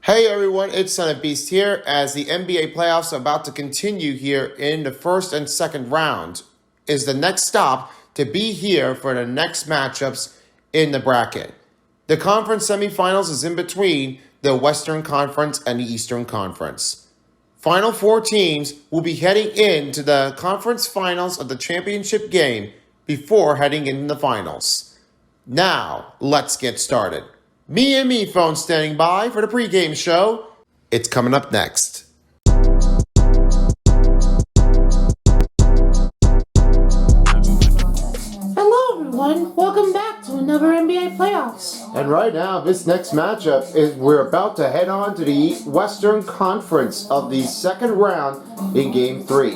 Hey everyone, it's Son of Beast here as the NBA playoffs are about to continue here in the first and second round. Is the next stop to be here for the next matchups in the bracket. The conference semifinals is in between the Western Conference and the Eastern Conference. Final four teams will be heading into the conference finals of the championship game before heading into the finals. Now, let's get started. Me and Me phone standing by for the pregame show. It's coming up next. Hello everyone, welcome back to another NBA playoffs. And right now, this next matchup is we're about to head on to the Western Conference of the second round in Game 3.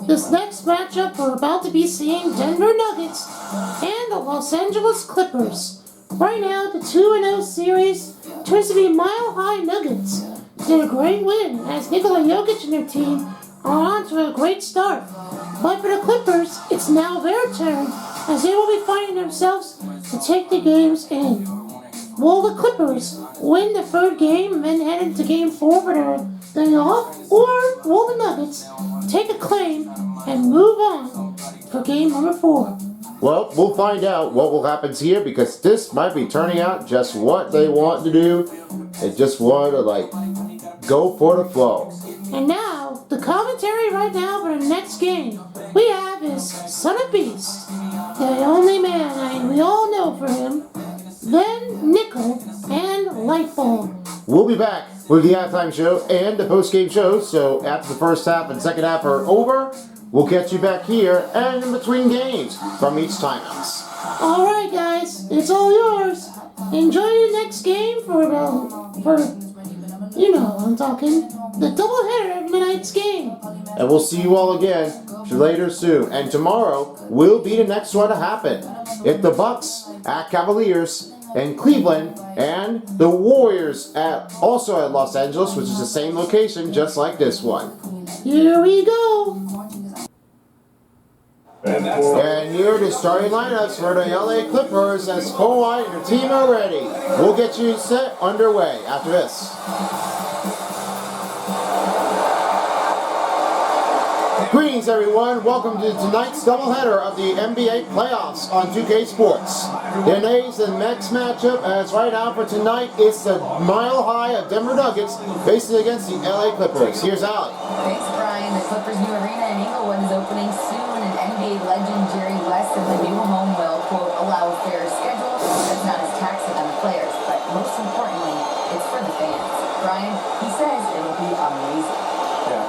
This next matchup we're about to be seeing Denver Nuggets and the Los Angeles Clippers. Right now, the 2-0 series turns to be Mile High Nuggets. Did a great win as Nikola Jokic and their team are on to a great start. But for the Clippers, it's now their turn as they will be finding themselves to take the games in. Will the Clippers win the third game and then head into Game 4 for their day off? Or will the Nuggets take a claim and move on for Game number 4? Well, we'll find out what will happen here because this might be turning out just what they want to do. They just want to, go for the flow. And now, the commentary right now for the next game we have is Son of Beast, the only man we all know for him, then Nickel, and Lightbulb. We'll be back with the halftime show and the post-game show, so after the first half and second half are over, we'll catch you back here and in between games from each timeouts. Alright guys, it's all yours. Enjoy the next game for you know what I'm talking, the doubleheader of tonight's game. And we'll see you all again later soon. And tomorrow will be the next one to happen. It's the Bucks at Cavaliers in Cleveland and the Warriors also at Los Angeles, which is the same location just like this one. Here we go. And here are the starting lineups for the LA Clippers as Kawhi and their team are ready. We'll get you set underway after this. Greetings everyone, welcome to tonight's doubleheader of the NBA playoffs on 2K Sports. Today's the next matchup as right now for tonight is the Mile High of Denver Nuggets facing against the LA Clippers. Here's Allie. Thanks Brian. The Clippers' new arena in Inglewood is opening soon and NBA legend Jerry West said the new home will, quote, allow a fair schedule that's not as taxing on the players, but most importantly, it's for the fans. Brian, he says it'll be amazing.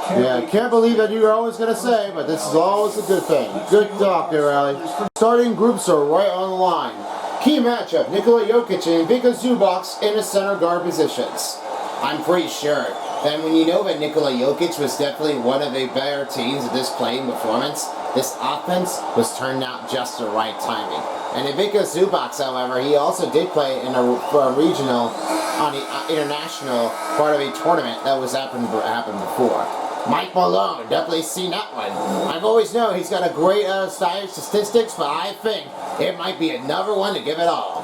Yeah, can't believe that you're always going to say, but this is always a good thing. Good talk there, Allie. Starting groups are right on the line. Key matchup, Nikola Jokic and Ivica Zubac in the center guard positions. I'm pretty sure that when you know that Nikola Jokic was definitely one of the better teams at this playing performance, this offense was turned out just the right timing. And Ivica Zubac, however, he also did play in a regional, on the international part of a tournament that was happened before. Mike Malone, definitely seen that one. I've always known he's got a great statistics, but I think it might be another one to give it all.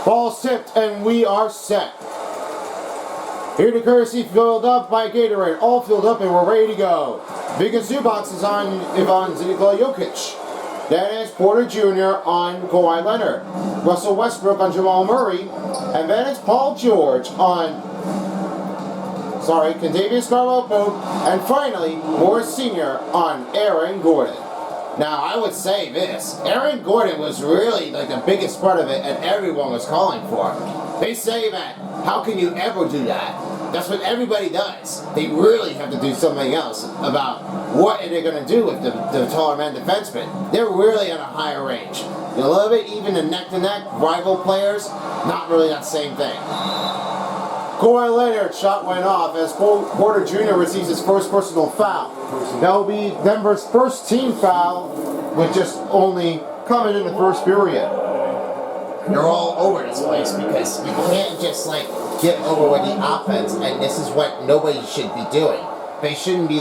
Ball's tipped, and we are set. Here the courtesy filled up by Gatorade, all filled up, and we're ready to go. Ivica Zubac is on Nikola Jokic. Then it's Porter Jr. on Kawhi Leonard. Russell Westbrook on Jamal Murray. And then it's Paul George on Condavious Carvalho, and finally, Morris Sr. on Aaron Gordon. Now, I would say this. Aaron Gordon was really the biggest part of it, and everyone was calling for. They say that, how can you ever do that? That's what everybody does. They really have to do something else about what are they going to do with the taller man defensemen. They're really on a higher range. You love it, even the neck-to-neck rival players, not really that same thing. Kawhi Leonard's shot went off as Porter Jr. receives his first personal foul. That will be Denver's first team foul, with just only coming in the first period. They're all over this place because you can't just get over with the offense, and this is what nobody should be doing. They shouldn't be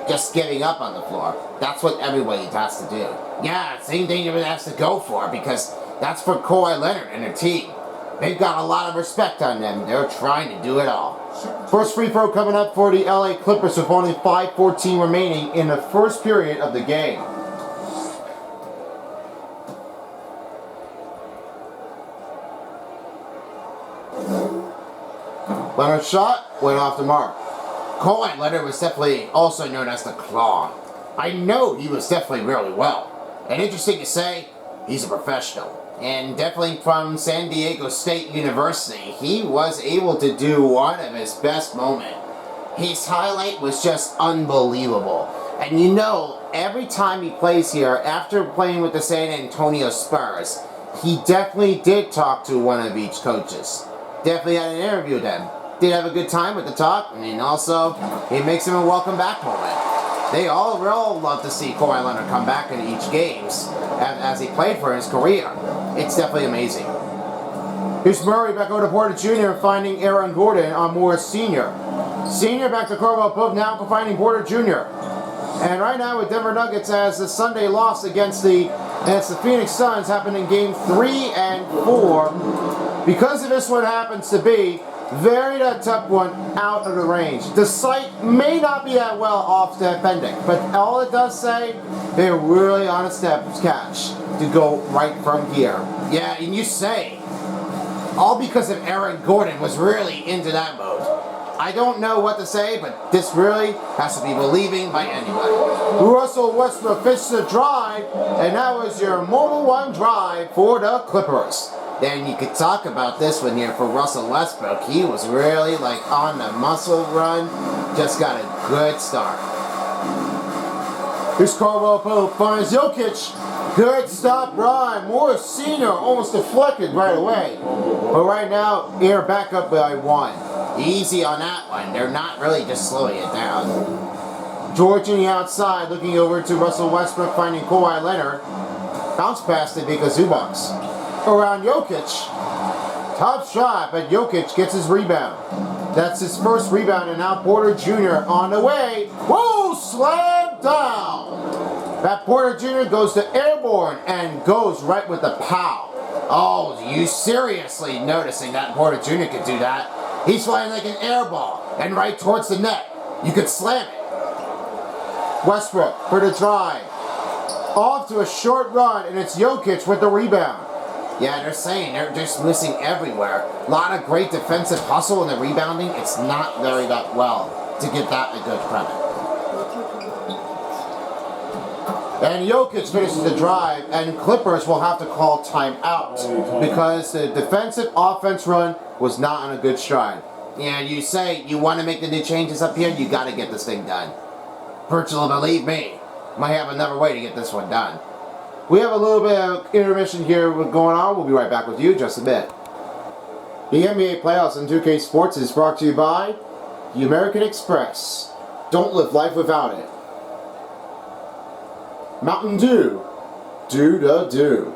just giving up on the floor. That's what everybody has to do. Yeah, same thing everyone has to go for because that's for Kawhi Leonard and their team. They've got a lot of respect on them. They're trying to do it all. First free throw coming up for the LA Clippers with only 5:14 remaining in the first period of the game. Leonard's shot went off the mark. Kawhi Leonard was definitely also known as the Claw. I know he was definitely really well. And interesting to say, he's a professional. And definitely from San Diego State University, he was able to do one of his best moments. His highlight was just unbelievable. And you know, every time he plays here, after playing with the San Antonio Spurs, he definitely did talk to one of each coaches. Definitely had an interview with them. Did have a good time with the talk, and also, it makes him a welcome back moment. They all love to see Kawhi Leonard come back into each games as he played for his career. It's definitely amazing. Here's Murray back over to Porter Jr. finding Aaron Gordon on Morris Sr. Sr. back to Carmel Pope now for finding Porter Jr. And right now with Denver Nuggets as the Sunday loss against the Phoenix Suns happened in game 3 and 4. Because of this one happens to be very tough one out of the range. The site may not be that well off defending, but all it does say, they're really on a step catch to go right from here. Yeah, and you say, all because of Aaron Gordon was really into that mode. I don't know what to say, but this really has to be believing by anybody. Russell Westbrook fished the drive, and that was your Mobile One drive for the Clippers. Then you could talk about this one here for Russell Westbrook. He was really like on the muscle run. Just got a good start. Here's Caldwell Pope finds Jokic. Good stop run. Morris Sr. almost deflected right away. But right now, they're back up by 1. Easy on that one. They're not really just slowing it down. George on the outside looking over to Russell Westbrook finding Kawhi Leonard. Bounce past it because Zubac's. Around Jokic. Tough shot, but Jokic gets his rebound. That's his first rebound, and now Porter Jr. on the way. Whoa, slam down. That Porter Jr. goes to airborne and goes right with the pow. Oh, you seriously noticing that Porter Jr. could do that? He's flying like an air ball and right towards the net. You could slam it. Westbrook for the drive. Off to a short run, and it's Jokic with the rebound. Yeah, they're saying they're just missing everywhere. A lot of great defensive hustle in the rebounding. It's not very that well to give that a good credit. And Jokic finishes the drive, and Clippers will have to call timeout because the defensive offense run was not on a good stride. And you say you want to make the new changes up here, you got to get this thing done. Virtual, believe me, might have another way to get this one done. We have a little bit of intermission here going on. We'll be right back with you in just a bit. The NBA playoffs on 2K Sports is brought to you by the American Express. Don't live life without it. Mountain Dew. Do the do.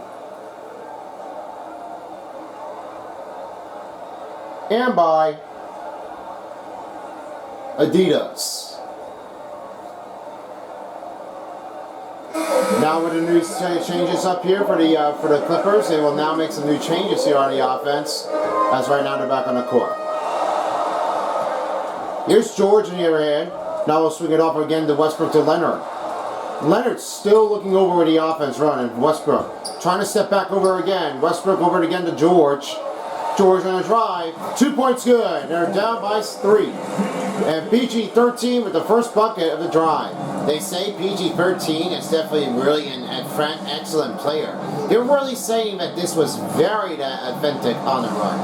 And by Adidas. Now with the new changes up here for the Clippers, they will now make some new changes here on the offense, as right now they're back on the court. Here's George on the other hand. Now we'll swing it off again to Westbrook to Leonard. Leonard's still looking over with the offense run, and Westbrook trying to step back over again. Westbrook over it again to George. George on the drive. 2 points good. They're down by 3. And PG-13 with the first bucket of the drive. They say PG-13 is definitely really an excellent player. They're really saying that this was very authentic on the run.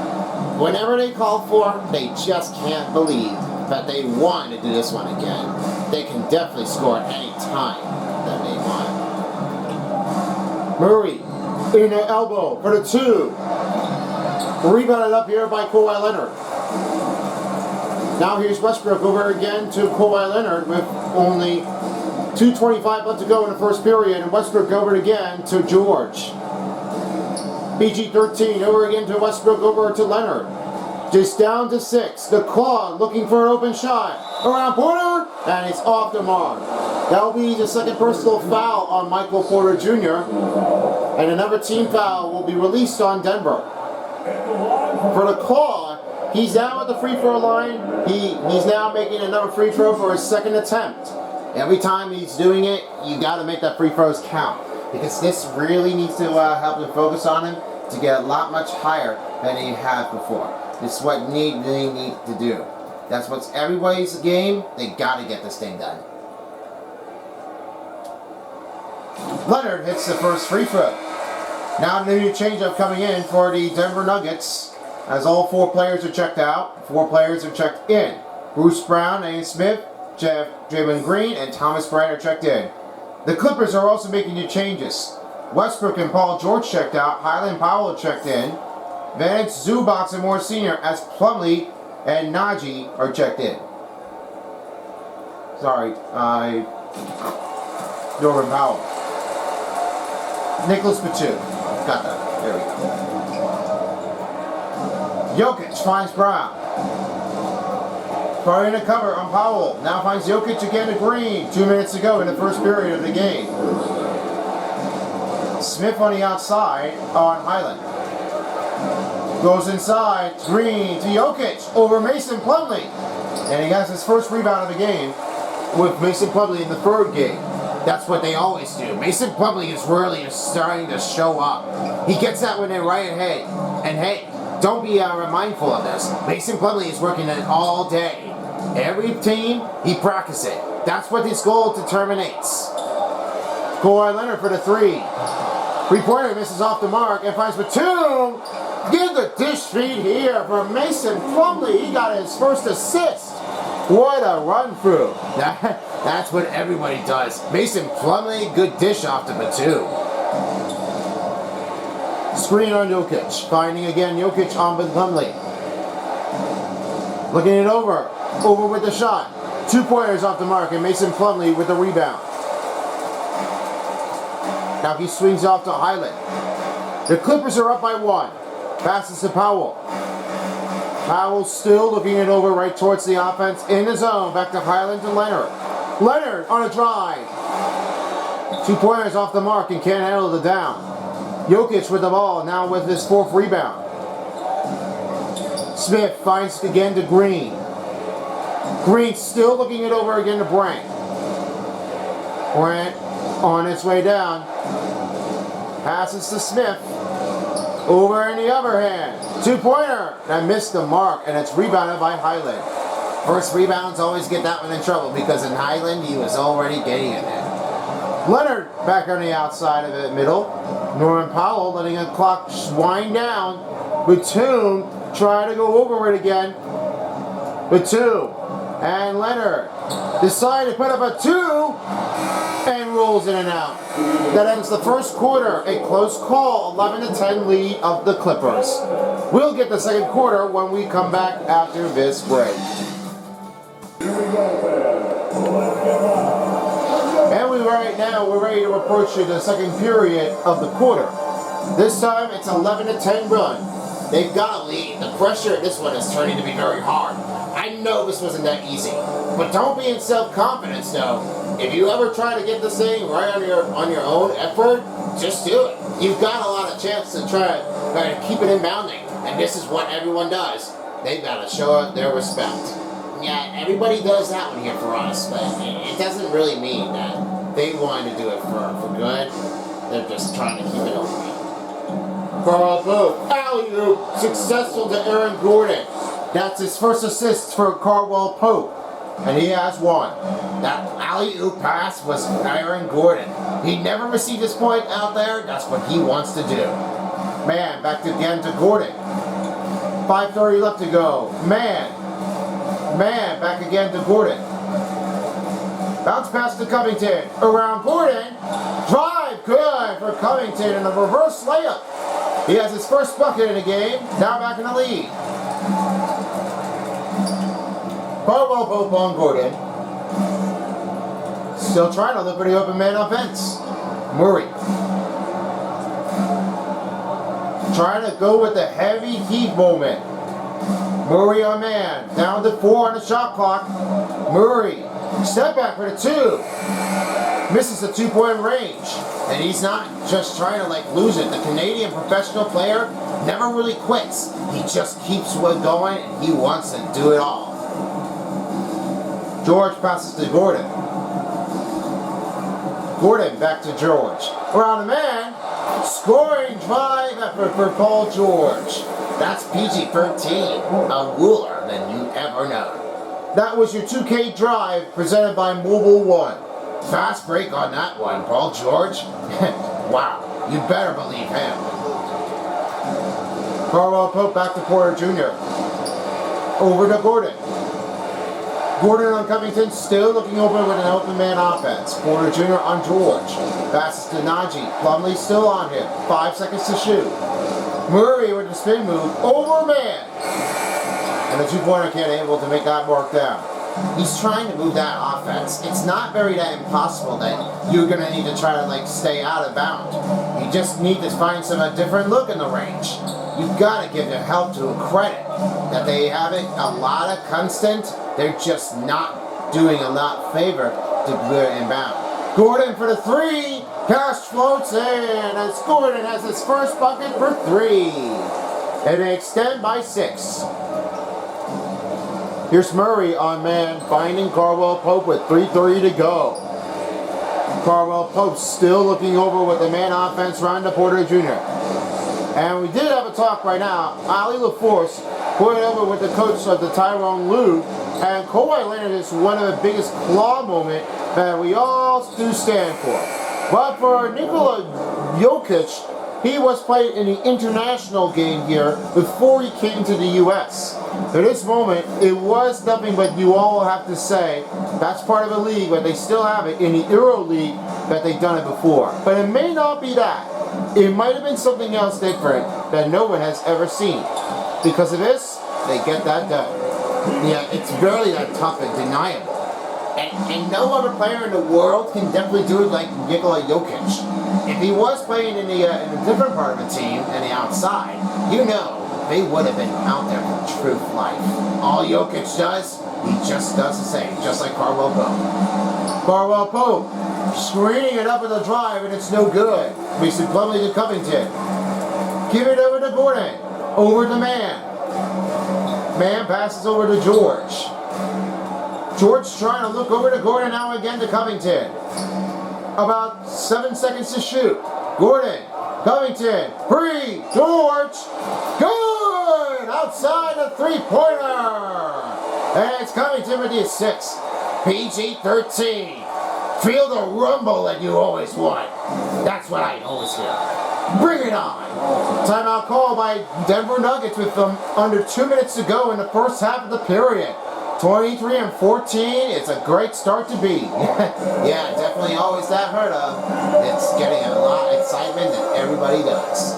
Whenever they call for, they just can't believe that they want to do this one again. They can definitely score at any time that they want. Murray in the elbow for the 2. Rebounded up here by Kawhi Leonard. Now here's Westbrook over again to Kawhi Leonard with only 2:25 left to go in the first period, and Westbrook over it again to George. PG-13 over again to Westbrook over to Leonard. Just down to 6. The Claw looking for an open shot. Around Porter, and it's off the mark. That will be the second personal foul on Michael Porter Jr., and another team foul will be released on Denver. For the Claw, he's down at the free throw line. He's now making another free throw for his second attempt. Every time he's doing it, you got to make that free throws count. Because this really needs to help him focus on him to get a lot much higher than he had before. This is what they need to do. That's what's everybody's game. They got to get this thing done. Leonard hits the first free throw. Now the new changeup coming in for the Denver Nuggets. As all 4 players are checked out, 4 players are checked in. Bruce Brown, A. Smith, Draymond Green, and Thomas Bryant are checked in. The Clippers are also making new changes. Westbrook and Paul George checked out. Highland Powell checked in. Vance Zubac and Morris Sr. as Plumlee and Najee are checked in. Sorry, Norman Powell. Nicholas Batum. Got that. There we go. Jokic finds Brown. Trying to cover on Powell. Now finds Jokic again to Green. 2 minutes to go in the first period of the game. Smith on the outside on Highland. Goes inside. Green to Jokic over Mason Plumlee. And he has his first rebound of the game with Mason Plumlee in the third game. That's what they always do. Mason Plumlee is really starting to show up. He gets that when they're right ahead. And hey, don't be mindful of this. Mason Plumlee is working it all day. Every team, he practices it. That's what his goal determines. Kawhi Leonard for the 3. Three-pointer misses off the mark and finds Batum. Give the dish feed here for Mason Plumlee. He got his first assist. What a run through. That's what everybody does. Mason Plumlee, good dish off to Batum. Screen on Jokic. Finding again Jokic on Plumlee. Looking it over. Over with the shot. 2 pointers off the mark and Mason Plumlee with the rebound. Now he swings off to Highland. The Clippers are up by 1. Passes to Powell. Powell still looking it over right towards the offense in the zone. Back to Highland to Leonard. Leonard on a drive. 2 pointers off the mark and can't handle the down. Jokic with the ball now with his 4th rebound. Smith finds again to Green. Green still looking it over again to Bryant. Bryant on its way down. Passes to Smith. Over in the other hand. 2-pointer. That missed the mark and it's rebounded by Highland. First rebounds always get that one in trouble because in Highland he was already getting it in. Leonard back on the outside of the middle. Norman Powell letting the clock wind down. Batum trying to go over it again. Batum and Leonard decide to put up a 2 and rolls in and out. That ends the first quarter. A close call, 11-10 lead of the Clippers. We'll get the second quarter when we come back after this break. And we're ready to approach the second period of the quarter. This time it's 11-10 run. They've got a lead. The pressure in this one is turning to be very hard. I know this wasn't that easy, but don't be in self-confidence though. If you ever try to get this thing right on your own effort, just do it. You've got a lot of chance to try to keep it inbounding, and this is what everyone does. They've got to show their respect. Yeah, everybody does that one here for us, but it doesn't really mean that they want to do it for good. They're just trying to keep it open. Carl Pope, alley-oop, successful to Aaron Gordon. That's his first assist for Caldwell Pope, and he has 1. That alley-oop pass was Aaron Gordon. He never received his point out there. That's what he wants to do. Man, back again to Gordon. 5:30 left to go. Man, back again to Gordon. Bounce pass to Covington. Around Gordon. Drive, good for Covington, and a reverse layup. He has his first bucket in the game. Now back in the lead. Caldwell Pope on Gordon. Still trying to look for the open man offense. Murray. Trying to go with the heavy heat moment. Murray on man. Down to 4 on the shot clock. Murray. Step back for the 2. Misses the 2-point range. And he's not just trying to lose it. The Canadian professional player never really quits. He just keeps going and he wants to do it all. George passes to Gordon. Gordon back to George. Around the man. Scoring drive effort for Paul George. That's PG-13. A wooler than you ever know. That was your 2K drive presented by Mobile One. Fast break on that one, Paul George. Wow, you better believe him. Carwell Pope back to Porter Jr. Over to Gordon. Gordon on Covington, still looking over with an open man offense. Porter Jr. on George. Passes to Najee. Plumlee still on him. 5 seconds to shoot. Murray with the spin move. Over man. And the 2-pointer can't able to make that mark down. He's trying to move that offense. It's not very that impossible that you're going to need to try to stay out of bounds. You just need to find a different look in the range. You've got to give their help to a credit that they have it a lot of constant. They're just not doing a lot favor to put it in bound. Gordon for the 3. Cash floats in as Gordon has his first bucket for 3. And they extend by 6. Here's Murray on man, finding Carwell Pope with 3:30 to go. Carwell Pope still looking over with the man offense, Ronda Porter Jr. And we did have a talk right now. Ali LaForce put it over with the coach of the Tyrone Lue, and Kawhi Leonard is one of the biggest claw moments that we all do stand for. But for Nikola Jokic, he was played in the international game here before he came to the U.S. At this moment, it was nothing but you all have to say that's part of the league, but they still have it in the Euro League that they've done it before. But it may not be that. It might have been something else different that no one has ever seen. Because of this, they get that done. Yeah, it's barely that tough and deniable. And no other player in the world can definitely do it like Nikola Jokic. If he was playing in a different part of the team, and the outside, they would have been out there for truth life. All Jokic does, he just does the same, just like Carwell Pope. Carwell Pope screening it up in the drive, and it's no good. Makes it Plumlee to Covington. Give it over to Gordon. Over to man. Man passes over to George. George trying to look over to Gordon now again to Covington. About 7 seconds to shoot. Gordon, Covington, free, George, good! Outside the 3-pointer! And it's Covington with the assist. PG-13. Feel the rumble that you always want. That's what I always hear. Bring it on! Timeout call by Denver Nuggets with under 2 minutes to go in the first half of the period. 23-14, it's a great start to be. Yeah, definitely always that heard of. It's getting a lot of excitement that everybody does.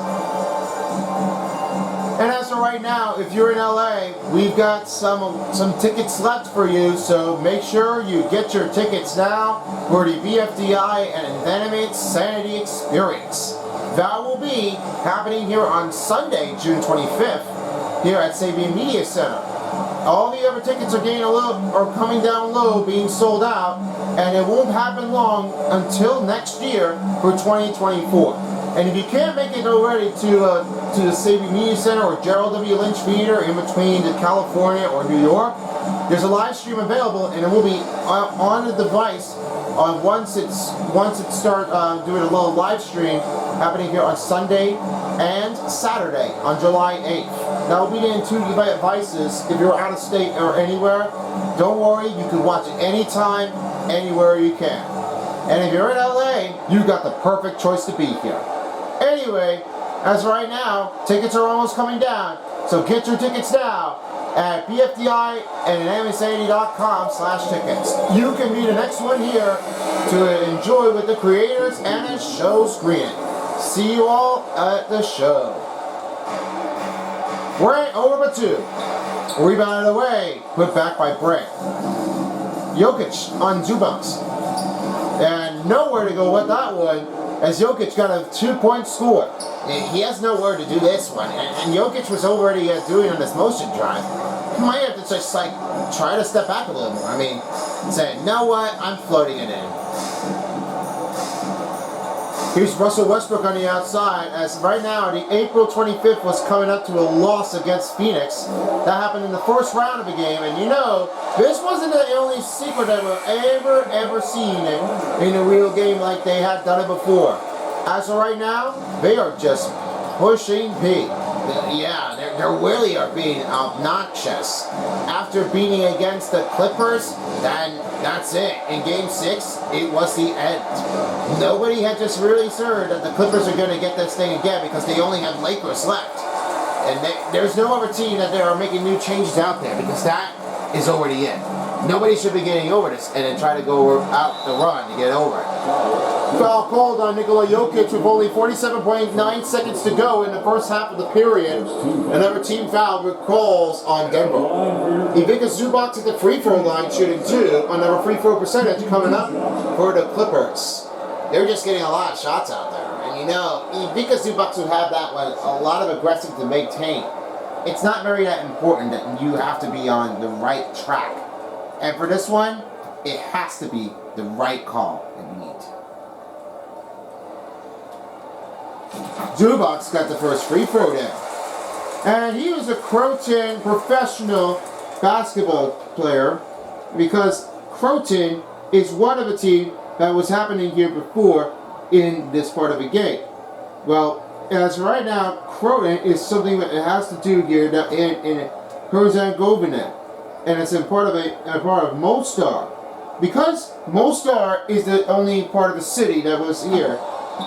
And as of right now, if you're in LA, we've got some tickets left for you, so make sure you get your tickets now for the VFDI and Animate Sanity Experience. That will be happening here on Sunday, June 25th, here at Sabian Media Center. All the other tickets are coming down low, being sold out, and it won't happen long until next year for 2024. And if you can't make it already to the Sabian Media Center or Gerald W. Lynch Theater in between California or New York, there's a live stream available, and it will be on the device once it starts doing a little live stream happening here on Sunday and Saturday on July 8th. That will be in 2 devices. If you're out of state or anywhere, don't worry, you can watch it anytime, anywhere you can. And if you're in LA, you got the perfect choice to be here. Anyway, as of right now, tickets are almost coming down, so get your tickets now at BFDI and animesanity.com/tickets. You can be the next one here to enjoy with the creators and a show screening. See you all at the show. Brent over by 2. Rebounded away, put back by Brent. Jokic on Zubats. And nowhere to go with that one, as Jokic got a 2-point score. He has nowhere to do this one. And Jokic was already doing on this motion drive. He might have to just try to step back a little more. I mean, say, you know what, I'm floating it in. Here's Russell Westbrook on the outside, as right now the April 25th was coming up to a loss against Phoenix. That happened in the first round of the game, and you know, this wasn't the only secret that we've ever seen in a real game like they had done it before. As of right now, they are just pushing P. Yeah, they really are being obnoxious. After beating against the Clippers, then that's it. In Game 6, it was the end. Nobody had just really heard that the Clippers are going to get this thing again because they only have Lakers left. And there's no other team that they are making new changes out there because that is already it. Nobody should be getting over this and then try to go out the run to get over it. Foul called on Nikola Jokic with only 47.9 seconds to go in the first half of the period. Another team foul with calls on Denver. Ivica Zubac at the free throw line shooting 2. Another free throw percentage coming up for the Clippers. They're just getting a lot of shots out there. And you know, Ivica Zubac would have that one, a lot of aggressive to maintain. It's not very that important that you have to be on the right track. And for this one, it has to be the right call that you need. Zubac got the first free throw there. And he was a Croton professional basketball player because Croton is one of the teams that was happening here before in this part of the game. Well, as right now, Croton is something that it has to do here in Herzegovina. And it's a part of Mostar. Because Mostar is the only part of the city that was here,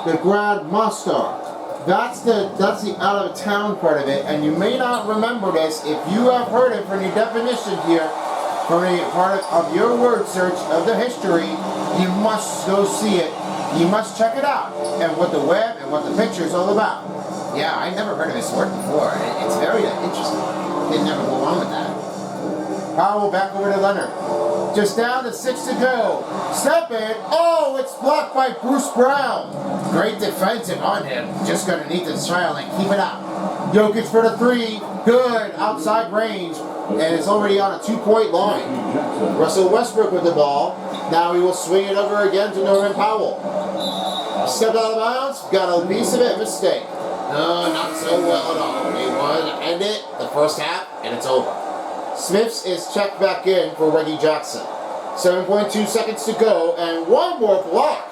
the Grad Mostar. That's the out of town part of it, and you may not remember this. If you have heard it from the definition here, from a part of your word search of the history, you must go see it. You must check it out, and what the web and what the picture is all about. Yeah, I never heard of this word before. It's very interesting. Didn't never go on with that. Powell back over to Leonard. Just down to 6 to go. Step in. Oh, it's blocked by Bruce Brown. Great defensive on him. Just going to need to try and keep it up. Jokic for the 3. Good. Outside range. And it's already on a 2-point line. Russell Westbrook with the ball. Now he will swing it over again to Norman Powell. Stepped out of bounds. Got a piece of it. Mistake. No, not so well at all. They wanted to end it the first half, and it's over. Smiths is checked back in for Reggie Jackson. 7.2 seconds to go, and one more block.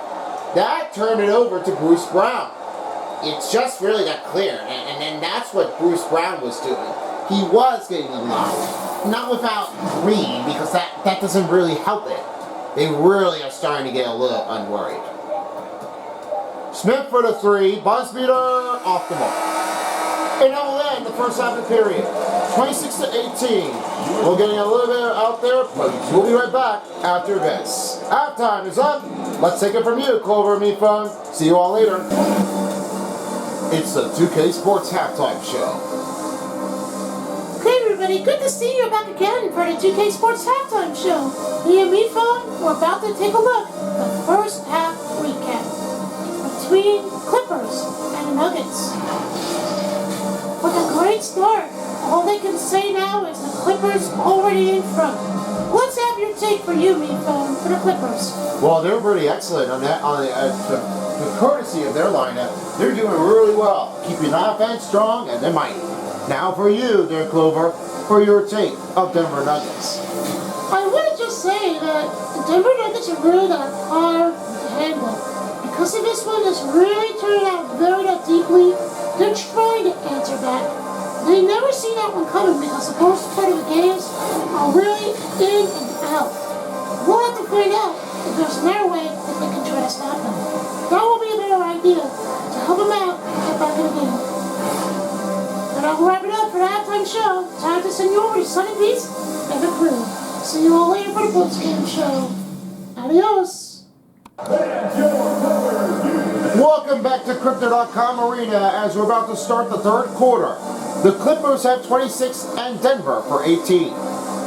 That turned it over to Bruce Brown. It's just really that clear, and then that's what Bruce Brown was doing. He was getting the block. Not without Green, because that doesn't really help it. They really are starting to get a little unworried. Smith for the 3, buzz beater, off the mark. And that will end the first half of the period. 26 to 18. We're getting a little bit out there, but we'll be right back after this. Halftime is up. Let's take it from you, Clover, me phone. See you all later. It's the 2K Sports Halftime Show. Okay, everybody, good to see you back again for the 2K Sports Halftime Show. Me and me phone, we're about to take a look at the first half recap between Clippers and Nuggets. With a great start, all they can say now is the Clippers already in front. Let's have your take for you, Meatbone, for the Clippers. Well, they're pretty excellent on that. On the courtesy of their lineup, they're doing really well, keeping offense strong and they're mighty. Now for you, dear Clover, for your take of Denver Nuggets. I want to just say that the Denver Nuggets are really hard to handle. Because of this one is really turning out very deeply. They're trying to answer back. They never see that one coming because the most part of the games are really in and out. We'll have to find out if there's another way that they can try to stop them. That will be a better idea to help them out and get back in the game. But I'll wrap it up for the halftime show. Time to send you over to Sunny Beats and the crew. See you all later for the Bulls game show. Adios. Welcome back to Crypto.com Arena as we're about to start the third quarter. The Clippers have 26 and Denver for 18.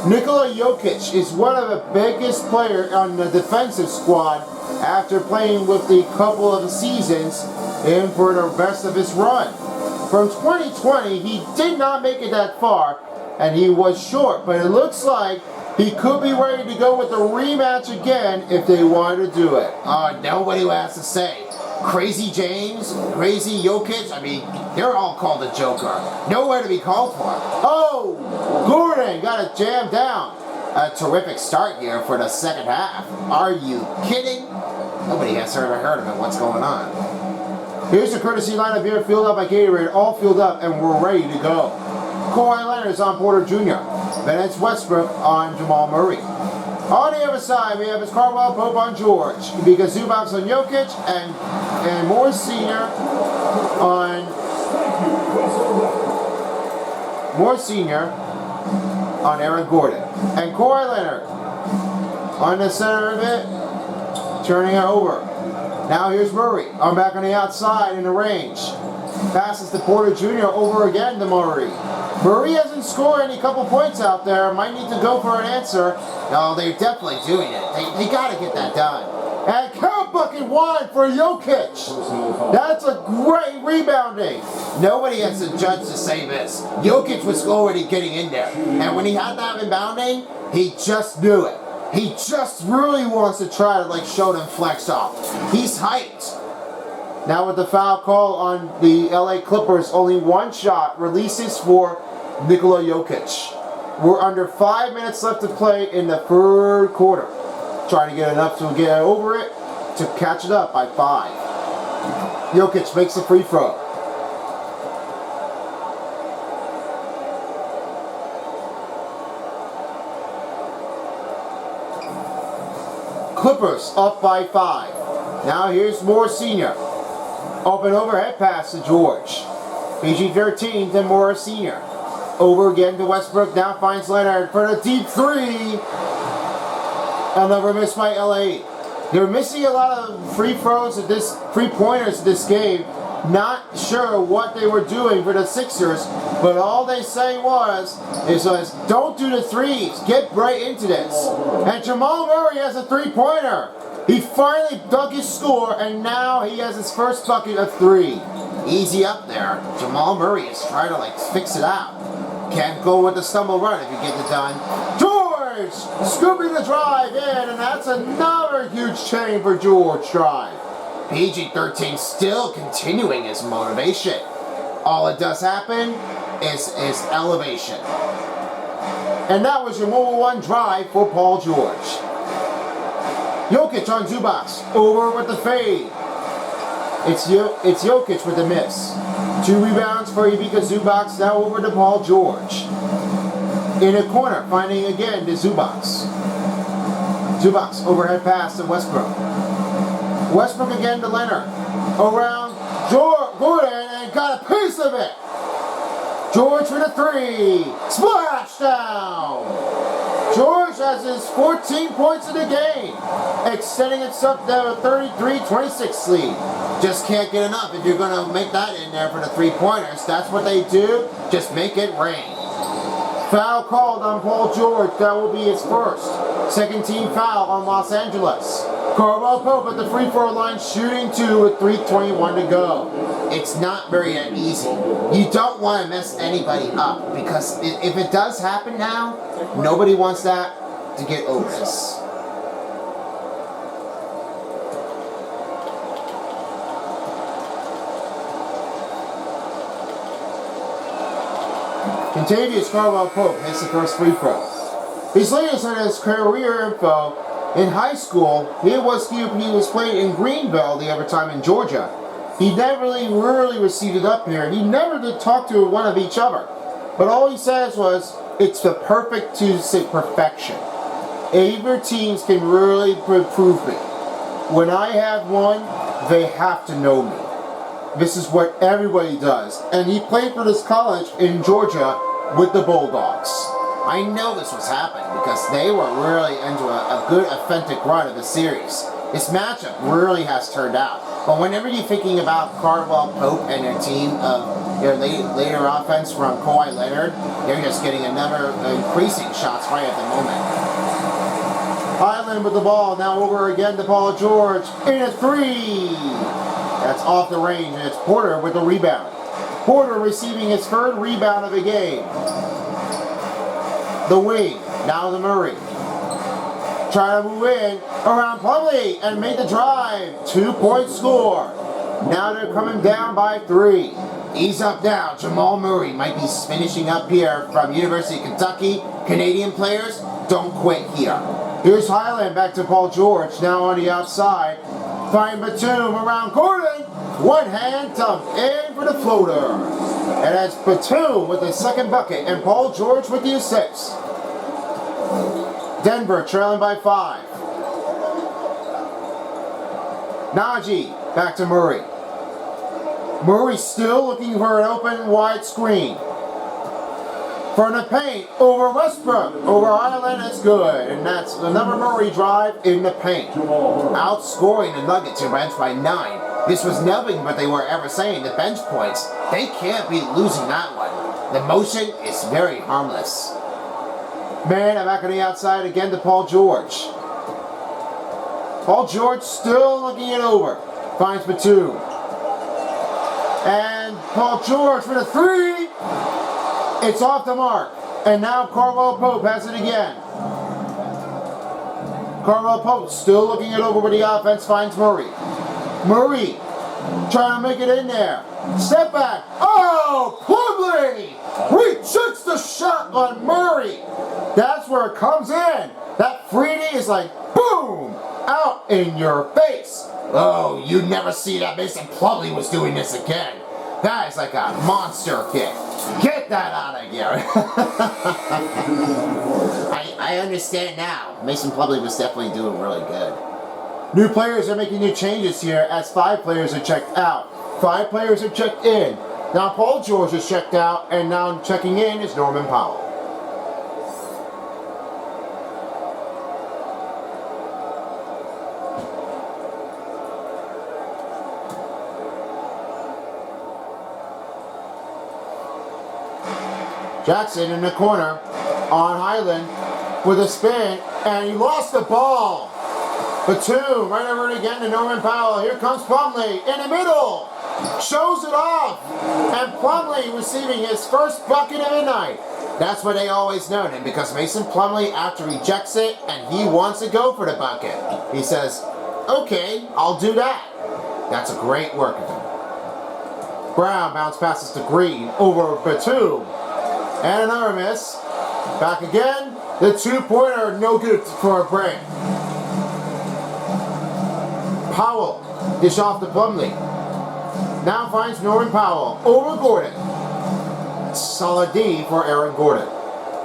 Nikola Jokic is one of the biggest players on the defensive squad after playing with the couple of the seasons and for the rest of his run. From 2020, he did not make it that far and he was short, but it looks like he could be ready to go with the rematch again if they wanted to do it. Nobody has to say. Crazy James, Crazy Jokic, I mean, they're all called a joker. Nowhere to be called for. Oh, Gordon got it jammed down. A terrific start here for the second half. Are you kidding? Nobody has ever heard of it. What's going on? Here's the courtesy lineup here, filled up by Gatorade, all filled up, and we're ready to go. Kawhi Leonard is on Porter Jr. Then it's Westbrook on Jamal Murray. On the other side, we have his Caldwell Pope on George, Ivica Zubac on Jokic, and Morris Sr. on Aaron Gordon. And Kawhi Leonard on the center of it, turning it over. Now here's Murray. I'm back on the outside in the range. Passes to Porter Jr. over again to Murray. Murray hasn't scored any couple points out there. Might need to go for an answer. No, they're definitely doing it. They got to get that done. And count bucket one for Jokic. That's a great rebounding. Nobody has to judge to say this. Jokic was already getting in there. And when he had that rebounding, he just knew it. He just really wants to try to show them flex off. He's hyped. Now with the foul call on the LA Clippers, only one shot releases for Nikola Jokic. We're under 5 minutes left to play in the third quarter. Trying to get enough to get over it to catch it up by 5. Jokic makes a free throw. Clippers up by 5. Now here's Morris Sr. Open overhead pass to George. PG-13 to Morris Sr. Over again to Westbrook. Now finds Leonard for the deep three. Another miss by LA. They're missing a lot of free throws at this, 3-pointers this game. Not sure what they were doing for the Sixers, but all they say was don't do the threes. Get right into this. And Jamal Murray has a 3-pointer. He finally dug his score, and now he has his first bucket of 3. Easy up there. Jamal Murray is trying to fix it out. Can't go with the stumble run if you get it done. George scooping the drive in, and that's another huge chain for George drive. PG-13 still continuing his motivation. All it does happen is elevation. And that was your mobile 1 drive for Paul George. Jokic on Zubac, over with the fade. It's Jokic with the miss. 2 rebounds for Ivica Zubac, now over to Paul George. In a corner, finding again to Zubac. Zubac, overhead pass to Westbrook. Westbrook again to Leonard. Around Gordon, and got a piece of it. George for the 3. Splash down. George has his 14 points in the game, extending itself to a 33-26 lead. Just can't get enough if you're going to make that in there for the 3-pointers. That's what they do. Just make it rain. Foul called on Paul George. That will be his first. Second team foul on Los Angeles. Caldwell Pope at the free throw line, shooting 2 with 3:21 to go. It's not very easy. You don't want to mess anybody up, because if it does happen now, nobody wants that to get over this. Contavious Caldwell Pope hits the first free throw. His latest on his career info: in high school, he was playing in Greenville the other time in Georgia. He never really received it up here. He never did talk to one of each other. But all he says was, it's the perfect to say perfection. Either teams can really prove me. When I have one, they have to know me. This is what everybody does. And he played for this college in Georgia with the Bulldogs. I know this was happening because they were really into a good, authentic run of the series. This matchup really has turned out. But whenever you're thinking about Caldwell Pope and their team of their later offense from Kawhi Leonard, they're just getting another increasing shots right at the moment. Highland with the ball, now over again to Paul George, in a 3! That's off the range, and it's Porter with the rebound. Porter receiving his third rebound of the game. The wing, now to Murray. Try to move in around Plumlee and make the drive. 2-point score. Now they're coming down by 3. Ease up now. Jamal Murray might be finishing up here from University of Kentucky. Canadian players, don't quit here. Here's Highland back to Paul George. Now on the outside. Find Batum around Gordon. One hand dumped in for the floater. And that's Batum with the second bucket and Paul George with the assist. Denver trailing by 5. Najee back to Murray. Murray still looking for an open wide screen. From the paint over Westbrook. Over Ireland, it's good. And that's another Murray drive in the paint. Outscoring the Nuggets who bench by 9. This was nothing but they were ever saying the bench points. They can't be losing that one. The motion is very harmless. Man, I'm back on the outside again to Paul George. Paul George still looking it over. Finds Batum. And Paul George for the 3. It's off the mark. And now Carwell Pope has it again. Carwell Pope still looking it over with the offense. Finds Murray. Murray trying to make it in there. Step back. Oh, Plumlee rejects the shot on Murray. That's where it comes in. That 3D is like, boom, out in your face. Oh, you'd never see that. Mason Plumlee was doing this again. That is like a monster kick. Get that out of here. I understand now. Mason Plumlee was definitely doing really good. New players are making new changes here as 5 players are checked out. 5 players are checked in. Now Paul George is checked out, and now checking in is Norman Powell. Jackson in the corner on Highland with a spin, and he lost the ball. Batum right over it again to Norman Powell. Here comes Plumlee in the middle. Shows it off. And Plumlee receiving his first bucket of the night. That's what they always known him, because Mason Plumlee after rejects it and he wants to go for the bucket. He says, okay, I'll do that. That's a great work of him. Brown bounce passes to Green over Batum. And another miss. Back again. The 2-pointer, no good for a break. Powell, dish off to Plumlee. Now finds Norman Powell over Gordon. Solid D for Aaron Gordon.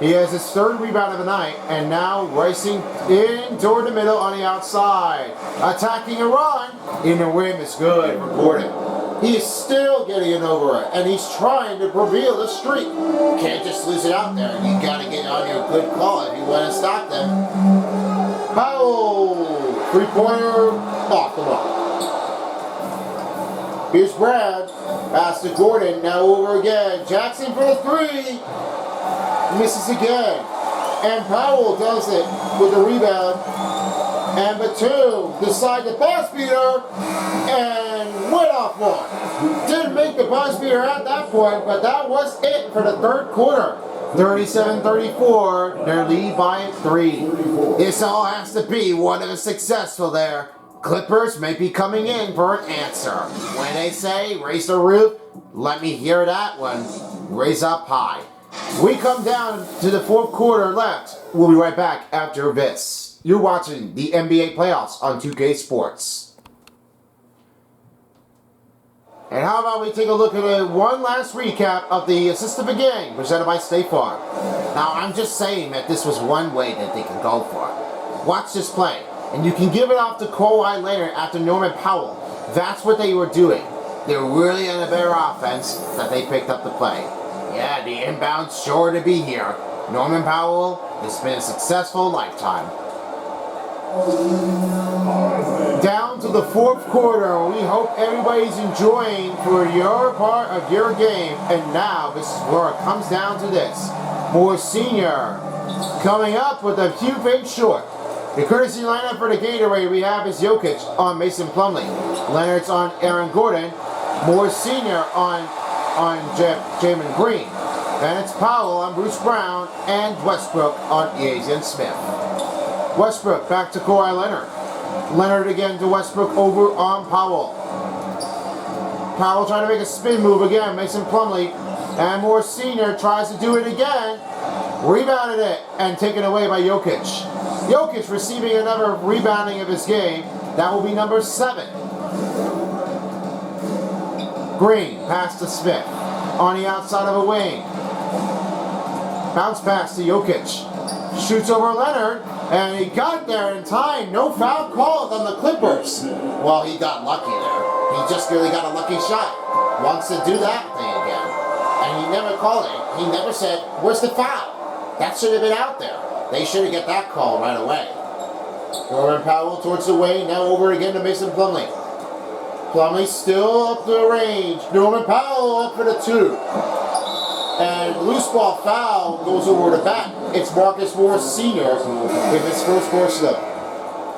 He has his 3rd rebound of the night, and now racing in toward the middle on the outside. Attacking a run. In the rim is good for Gordon. He is still getting it over it, and he's trying to reveal the streak. Can't just lose it out there. You gotta get on your good call if you want to stop them. Powell, 3-pointer, off the mark. Here's Brad, pass to Gordon, now over again. Jackson for the 3, misses again. And Powell does it with the rebound. And Batum decides the buzz beater and went off one. Didn't make the buzz beater at that point, but that was it for the 3rd quarter. 37-34, their lead by 3. This all has to be one of the successful there. Clippers may be coming in for an answer. When they say raise the roof, let me hear that one. Raise up high. We come down to the 4th quarter left. We'll be right back after this. You're watching the NBA playoffs on 2K Sports. And how about we take a look at one last recap of the assist of the game presented by State Farm. Now, I'm just saying that this was one way that they can go for it. Watch this play. And you can give it off to Kawhi Leonard after Norman Powell. That's what they were doing. They were really on a better offense that they picked up the play. Yeah, the inbound's sure to be here. Norman Powell, it's been a successful lifetime. Down to the 4th quarter. We hope everybody's enjoying for your part of your game. And now this is where it comes down to this. Moore Sr. coming up with a few things short. The courtesy lineup for the Gatorade we have is Jokic on Mason Plumlee. Leonard's on Aaron Gordon. Moore Sr. on Jamin Green. Then it's Powell on Bruce Brown. And Westbrook on Asian Smith. Westbrook back to Kawhi Leonard. Leonard again to Westbrook over on Powell. Powell trying to make a spin move again. Mason Plumlee. And Morris Sr. tries to do it again. Rebounded it and taken away by Jokic. Jokic receiving another rebounding of his game. That will be number 7. Green, pass to Smith. On the outside of a wing. Bounce pass to Jokic. Shoots over Leonard. And he got there in time. No foul called on the Clippers. Well, he got lucky there. He just really got a lucky shot. Wants to do that thing again. And he never called it. He never said, where's the foul? That should have been out there. They should have get that call right away. Norman Powell towards the wing. Now over again to Mason Plumlee. Plumlee still up the range. Norman Powell up for the 2. And loose ball foul goes over the back. It's Marcus Morris Sr. with his first personal.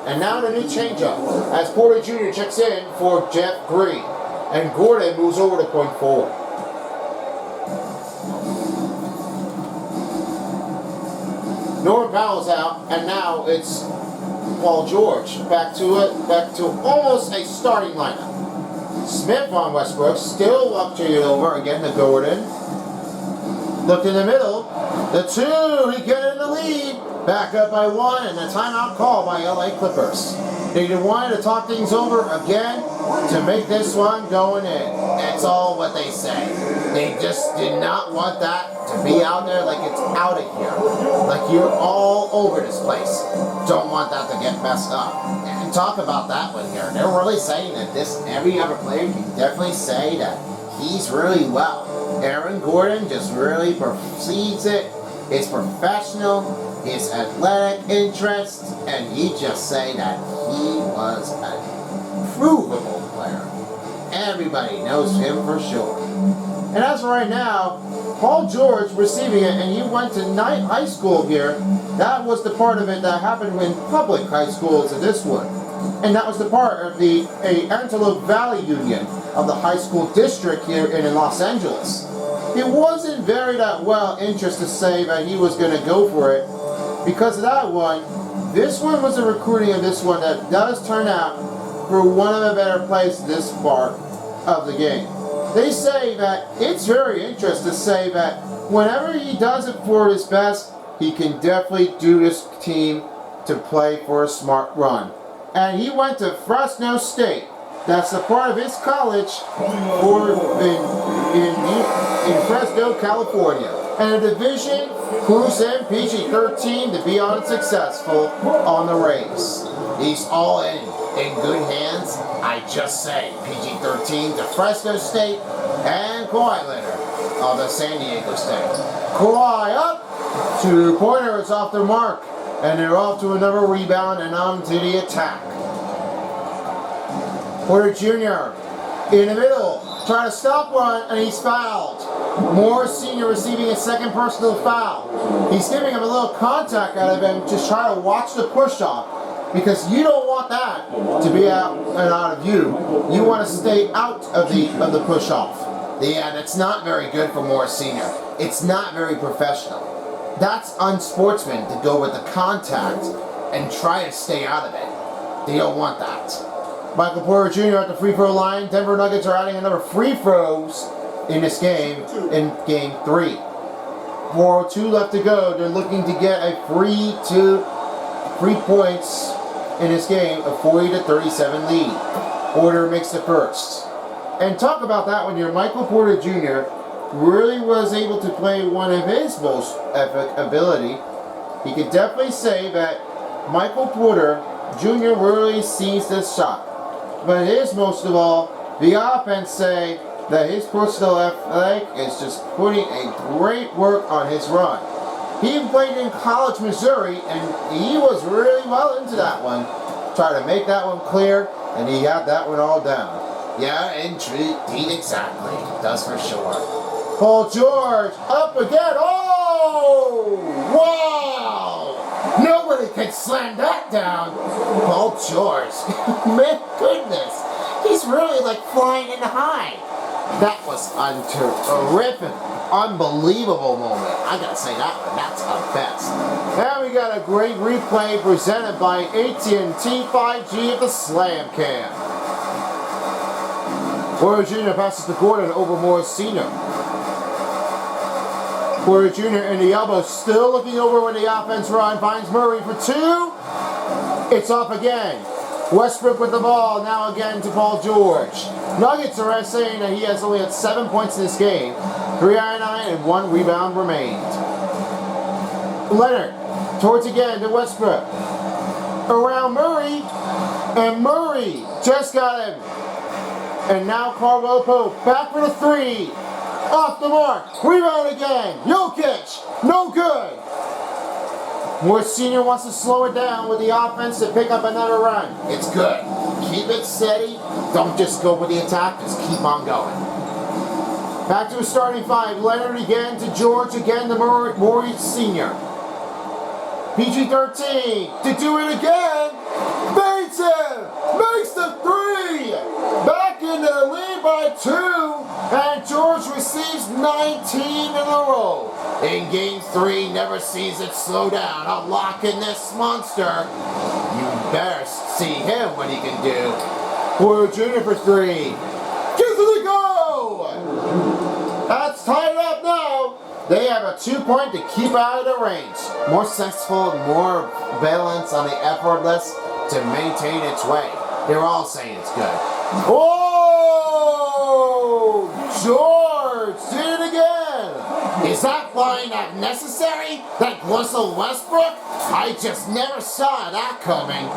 And now the new changeup as Porter Jr. checks in for Jeff Green. And Gordon moves over to point forward. Norman Powell's out, and now it's Paul George. Back to almost a starting lineup. Smith on Westbrook, still up to it over again to Gordon. Look in the middle. The 2, he get in the lead. Back up by 1, and the timeout call by LA Clippers. They wanted to talk things over again to make this one going in. That's all what they say. They just did not want that to be out there like it's out of here. Like you're all over this place. Don't want that to get messed up. And talk about that one here. They're really saying that every other player can definitely say that he's really well. Aaron Gordon just really proceeds it. His professional, his athletic interest, and he just say that he was a provable player. Everybody knows him for sure. And as of right now, Paul George receiving it, and he went to high school here. That was the part of it that happened in public high school to this one. And that was the part of the Antelope Valley Union of the high school district here in Los Angeles. He wasn't very that well interested to say that he was going to go for it because of that one. This one was a recruiting of this one that does turn out for one of the better plays this part of the game. They say that it's very interesting to say that whenever he does it for his best, he can definitely do this team to play for a smart run. And he went to Fresno State. That's a part of his college in Fresno, California. And a division Cruz and PG-13 to be unsuccessful on the race. He's all in good hands. I just say PG-13 to Fresno State and Kawhi Leonard of the San Diego State. Kawhi up, 2-pointers off their mark, and they're off to another rebound and on to the attack. Porter Jr. in the middle, trying to stop one, and he's fouled. Morris Sr. receiving a second personal foul. He's giving him a little contact out of him to try to watch the push-off, because you don't want that to be out of you. You want to stay out of the push-off. Yeah, that's not very good for Morris Sr. It's not very professional. That's unsportsman to go with the contact and try to stay out of it. They don't want that. Michael Porter Jr. at the free throw line. Denver Nuggets are adding another free throws in this game, in game 3. 4:02 left to go. They're looking to get a free points in this game, a 40-37 lead. Porter makes the first. And talk about that when you're Michael Porter Jr. really was able to play one of his most epic ability. He could definitely say that Michael Porter Jr. really sees this shot. But it is most of all, the offense say that his personal athletic is just putting a great work on his run. He played in college Missouri, and he was really well into that one. Tried to make that one clear, and he got that one all down. Yeah, indeed, exactly. Does for sure. Paul George up again. Oh! Wow! Nobody can slam that down. Paul George. Man, goodness. He's really like flying in the high. That was a terrific, unbelievable moment. I gotta say that one, that's the best. Now we got a great replay presented by AT&T 5G at the Slam Cam. Porter Jr. passes to Gordon over Morris Sr. Porter Jr. in the elbow, still looking over when the offense run, finds Murray for 2. It's off again. Westbrook with the ball, now again to Paul George. Nuggets are saying that he has only had 7 points in this game. 3 on 9 and 1 rebound remained. Leonard, towards again to Westbrook. Around Murray, and Murray just got him. And now Caldwell Pope, back for the 3. Off the mark, rebound again. Jokic, no good. Morris Sr. wants to slow it down with the offense to pick up another run. It's good. Keep it steady. Don't just go with the attack, just keep on going. Back to a starting 5. Leonard again to George, again to Morris Sr. PG-13 to do it again. Bates him. Makes the 3. Back in the lead by 2. And George receives 19 in a row. In game 3, never sees it slow down. Unlocking this monster. You better see him what he can do. Porter Jr. for 3. Gives it a go. That's tied up now. They have a 2-point to keep out of the range. More successful, more balance on the effortless to maintain its way. They're all saying it's good. Oh! George did it again! Is that line not necessary? That Russell Westbrook? I just never saw that coming.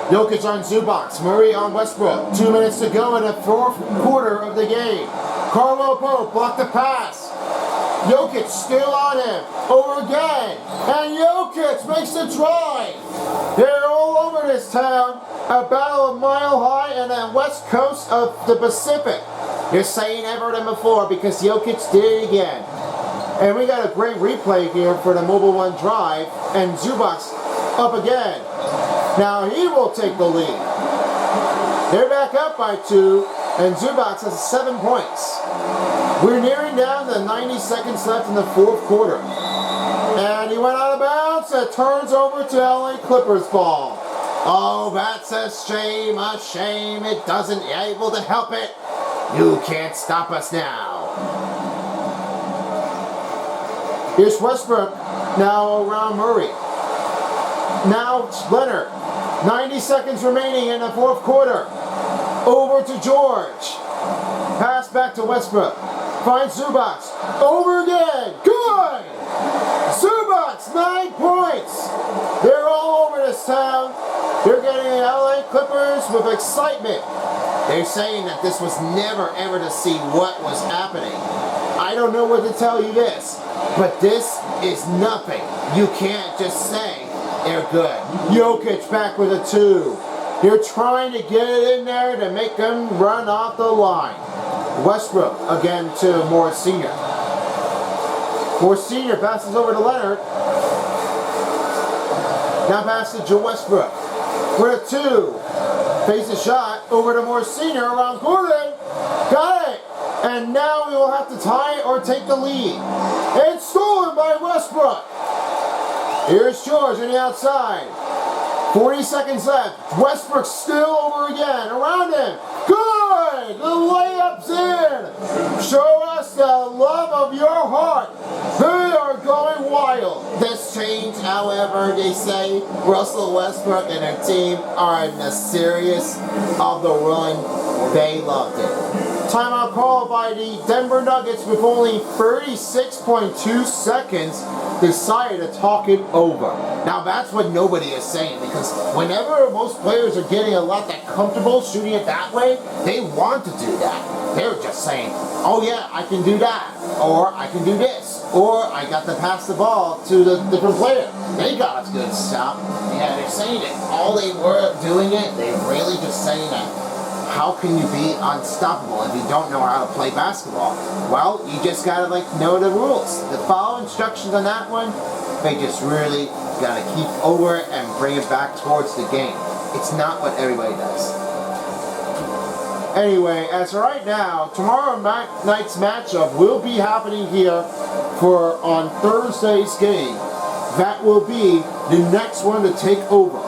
Jokic on Zubac, Murray on Westbrook. 2 minutes to go in the 4th quarter of the game. Caldwell Pope blocked the pass. Jokic still on him. Over again. And Jokic makes the drive. They're all over this town. A battle of Mile High and the west coast of the Pacific. You're saying ever than before because Jokic did it again. And we got a great replay here for the Mobile One drive. And Zubac up again. Now he will take the lead. They're back up by 2. And Zubac has 7 points. We're nearing down to 90 seconds left in the 4th quarter. And he went out of bounds. It turns over to LA Clippers ball. Oh, that's a shame, a shame. It doesn't able to help it. You can't stop us now. Here's Westbrook, now around Murray. Now Leonard. 90 seconds remaining in the 4th quarter. Over to George. Pass back to Westbrook. Finds Zubac. Over again. Good! Zubac, 9 points. They're all over this town. They're getting the LA Clippers with excitement. They're saying that this was never ever to see what was happening. I don't know what to tell you this, but this is nothing. You can't just say they're good. Jokic back with a 2. They're trying to get it in there to make them run off the line. Westbrook again to Morris Sr. Morris Sr. passes over to Leonard. Now pass to Joe Westbrook. With a 2. Face a shot over to Morris Sr. around Gordon. Got it. And now we will have to tie it or take the lead. It's stolen by Westbrook. Here's George on the outside. 40 seconds left. Westbrook still over again. Around him. Good! The layup's in. Show us the love of your heart. They are going wild. This change, however, they say Russell Westbrook and their team are in the serious of the run. They loved it. Timeout call by the Denver Nuggets with only 36.2 seconds. Decided to talk it over. Now that's what nobody is saying, because whenever most players are getting a lot that comfortable shooting it that way, they want to do that. They're just saying, oh yeah, I can do that, or I can do this, or I got to pass the ball to the different player. They got a good stop. Yeah, they're saying it. All they were doing it, they're really just saying that. How can you be unstoppable if you don't know how to play basketball? Well, you just gotta know the rules. The follow instructions on that one, they just really gotta keep over it and bring it back towards the game. It's not what everybody does. Anyway, as of right now, tomorrow night's matchup will be happening here on Thursday's game. That will be the next one to take over.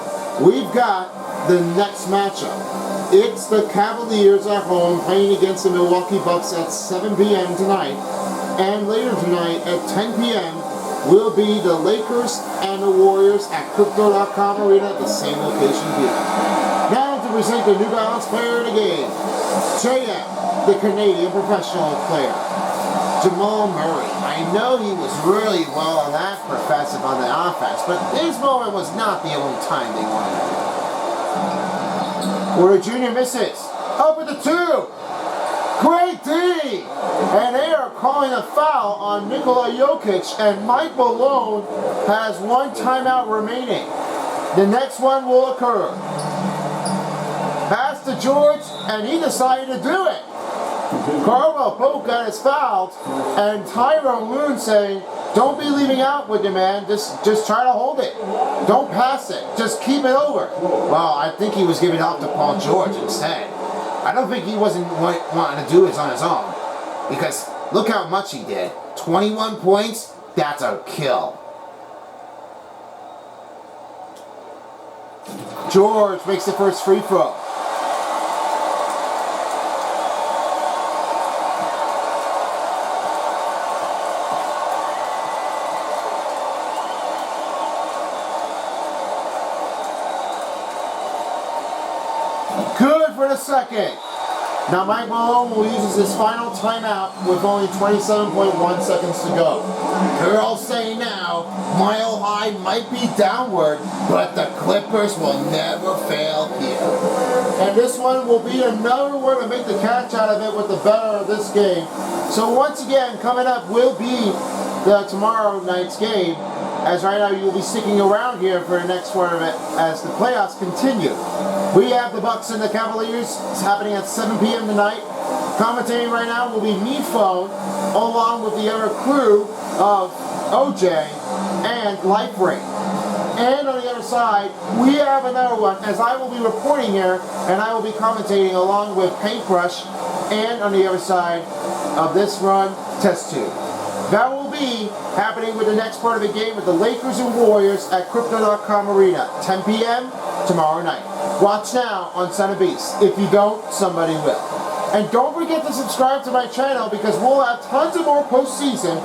We've got the next matchup. It's the Cavaliers at home playing against the Milwaukee Bucks at 7 p.m. tonight. And later tonight at 10 p.m. will be the Lakers and the Warriors at Crypto.com Arena at the same location here. Now to present the New Balance player of the game, JM, the Canadian professional player. Jamal Murray. I know he was really well on that professive on the offense, but this moment was not the only time they wanted it. Porter Jr. misses. Up with the 2. Great D! And they are calling a foul on Nikola Jokic, and Mike Malone has 1 timeout remaining. The next one will occur. Pass to George, and he decided to do it. Carmel Poca is fouled, and Tyrone Loon saying, don't be leaving out with you, man. Just try to hold it. Don't pass it. Just keep it over. Well, I think he was giving it off to Paul George instead. I don't think he wasn't wanting to do it on his own. Because look how much he did. 21 points, that's a kill. George makes the first free throw. Good for the second. Now Mike Malone will use his final timeout with only 27.1 seconds to go. They're all saying now, Mile High might be downward, but the Clippers will never fail here. And this one will be another one to make the catch out of it with the better of this game. So once again, coming up will be the tomorrow night's game. As right now you will be sticking around here for the next tournament as the playoffs continue. We have the Bucks and the Cavaliers. It's happening at 7 p.m. tonight. Commentating right now will be me phone, along with the other crew of OJ and Life Ring. And on the other side, we have another one, as I will be reporting here, and I will be commentating along with Paintbrush, and on the other side of this run, Test Tube. That will be happening with the next part of the game with the Lakers and Warriors at Crypto.com Arena, 10 p.m. tomorrow night. Watch now on Son of Beast. If you don't, somebody will. And don't forget to subscribe to my channel because we'll have tons of more postseason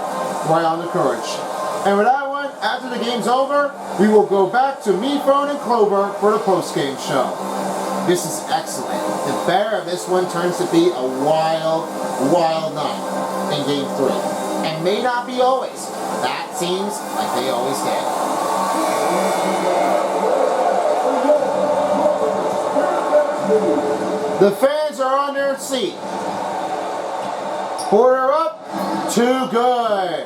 right on the Courage. And with that one, after the game's over, we will go back to me, Phone, and Clover for the post-game show. This is excellent. The better of this one turns to be a wild, wild night in Game 3. And may not be always. That seems like they always did. The fans are on their seat. Porter up. Too good.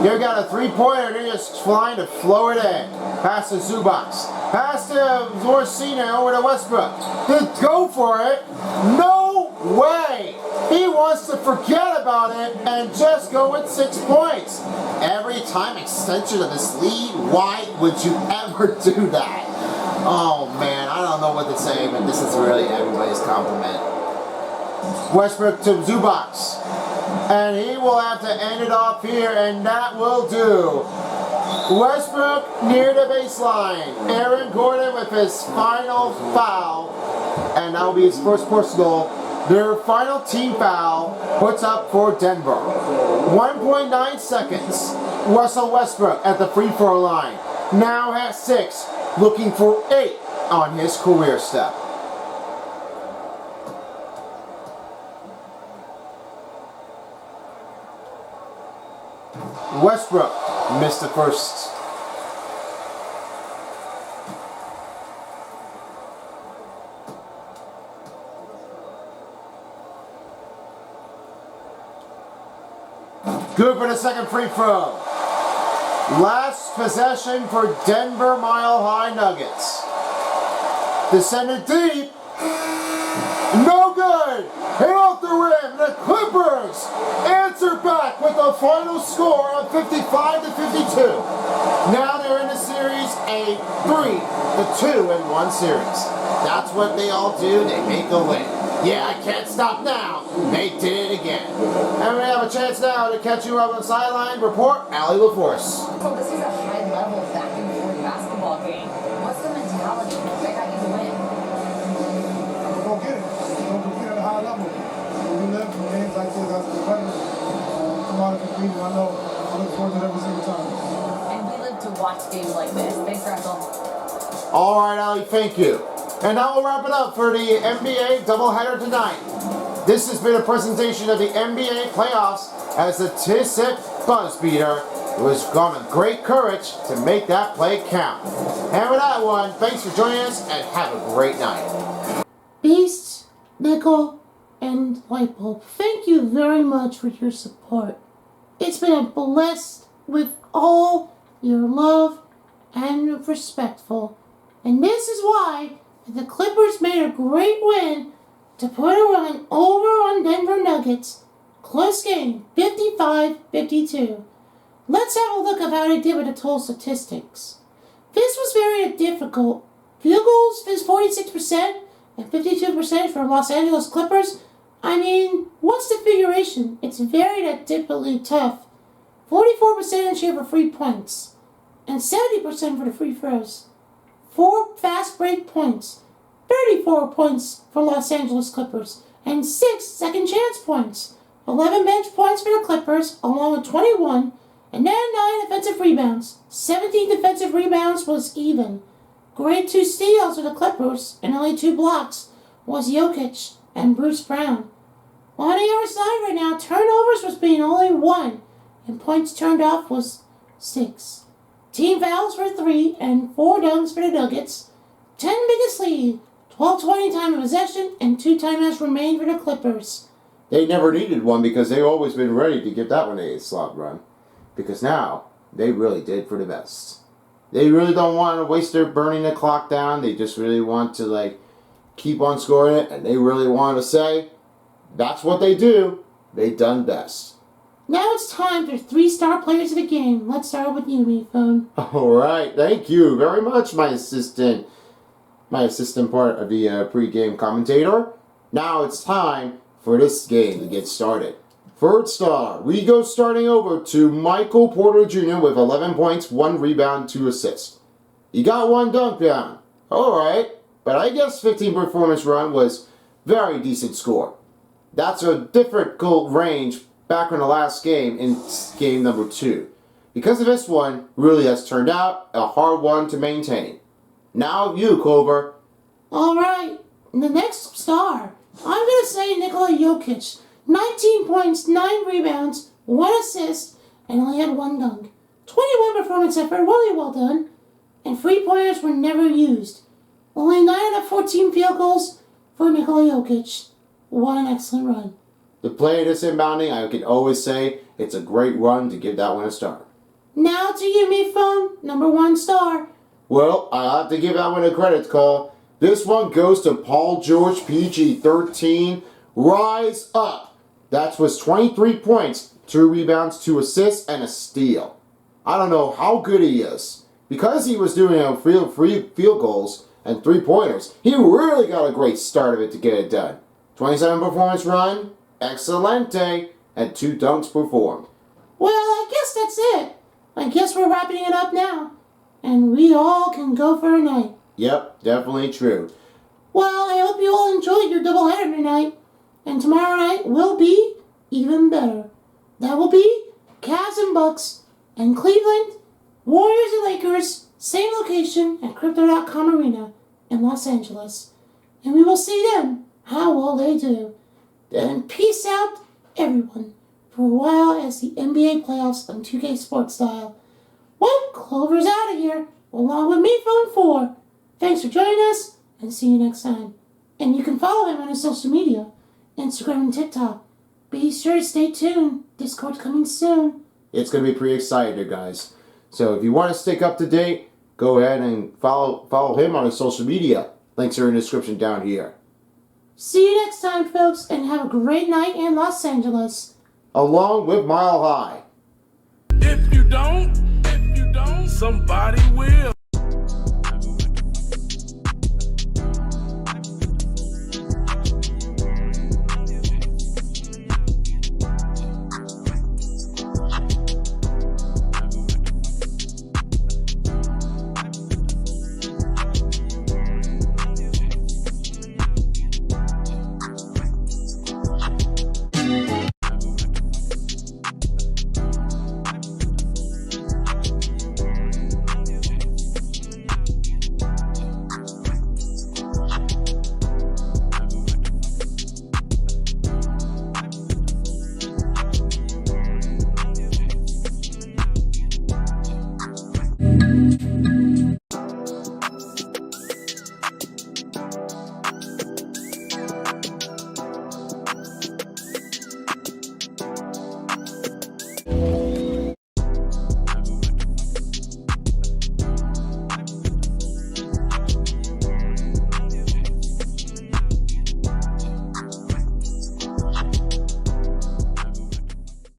They've got a 3-pointer. They're just flying to flow it in. Pass to Zubac. Pass to Zorsina over to Westbrook. To go for it. No way. He wants to forget about it and just go with 6 points. Every time extension of this lead, why would you ever do that? Oh man, I don't know what to say, but this is really everybody's compliment. Westbrook to Zubac. And he will have to end it off here, and that will do. Westbrook near the baseline. Aaron Gordon with his final foul. And that will be his first personal. Their final team foul puts up for Denver. 1.9 seconds. Russell Westbrook at the free throw line. Now has 6. Looking for 8 on his career step. Westbrook missed the first. Good for the second free throw. Last possession for Denver Mile High Nuggets. Descended deep. No good. Hit off the rim. The Clippers answer back with a final score of 55-52. Now they're in the series a 3-2-1 series. That's what they all do. They make a win. Yeah, I can't stop now. They did it again. And we have a chance now to catch you up on the sideline. Report, Allie LaForce. So this is a high-level back-and-forth basketball game. What's the mentality? They got you to win. Go get it. games like this. Thanks, Russell. All right, Allie, thank you. And now we'll wrap it up for the NBA doubleheader tonight. This has been a presentation of the NBA playoffs as the Tissot Buzzbeater was gone with great courage to make that play count. And with that one, thanks for joining us and have a great night. Beast, Nickel, and Lightbulb, thank you very much for your support. It's been blessed with all your love and respectful. And this is why the Clippers made a great win to put a run over on Denver Nuggets. Close game, 55-52. Let's have a look at how they did with the total statistics. This was very difficult. Field goals is 46% and 52% for Los Angeles Clippers. I mean, what's the figuration? It's very typically tough. 44% share for free points and 70% for the free throws. 4 fast break points, 34 points for Los Angeles Clippers, and 6 second chance points. 11 bench points for the Clippers, along with 21, and then 9 defensive rebounds. 17 defensive rebounds was even. Grade 2 steals for the Clippers, and only 2 blocks was Jokic and Bruce Brown. On the other side right now, turnovers was being only 1, and points turned off was 6. Team fouls for 3 and 4 dunks for the Nuggets. 10 biggest lead, 12-20 time of possession, and 2 timeouts remain for the Clippers. They never needed one because they've always been ready to give that one a slot run. Because now, they really did for the best. They really don't want to waste their burning the clock down. They just really want to keep on scoring it. And they really want to say, that's what they do. They done best. Now it's time for 3-star players of the game. Let's start with you, Mephone. Alright, thank you very much, my assistant part of the pre-game commentator. Now it's time for this game to get started. Third star, we go starting over to Michael Porter Jr. with 11 points, 1 rebound, 2 assists. He got 1 dunk down. Alright, but I guess 15 performance run was very decent score. That's a difficult range back in the last game, in game number 2. Because of this one, really has turned out a hard one to maintain. Now you, Clover. Alright, the next star, I'm going to say Nikola Jokic. 19 points, 9 rebounds, 1 assist, and only had 1 dunk. 21 performance effort, really well done. And 3-pointers were never used. Only 9 out of 14 field goals for Nikola Jokic. What an excellent run. To play this inbounding, I can always say it's a great run to give that one a start. Now to you, Mephone, number 1 star. Well, I have to give that one a credit call. This one goes to Paul George, PG-13. Rise up. That was 23 points, 2 rebounds, 2 assists, and a steal. I don't know how good he is. Because he was doing field goals and 3-pointers, he really got a great start of it to get it done. 27 performance run, excelente, and 2 dunks performed. Well, I guess that's it. I guess we're wrapping it up now. And we all can go for a night. Yep, definitely true. Well, I hope you all enjoyed your doubleheader tonight. And tomorrow night will be even better. That will be Cavs and Bucks and Cleveland, Warriors and Lakers, same location at Crypto.com Arena in Los Angeles. And we will see them. How will they do? Then peace out, everyone, for a while as the NBA playoffs on 2K Sports Style. Well, Clover's out of here, along with Mephone 4. Thanks for joining us, and see you next time. And you can follow him on his social media, Instagram and TikTok. Be sure to stay tuned. Discord's coming soon. It's going to be pretty exciting, guys. So if you want to stay up to date, go ahead and follow him on his social media. Links are in the description down here. See you next time, folks, and have a great night in Los Angeles. Along with Mile High. If you don't, somebody will.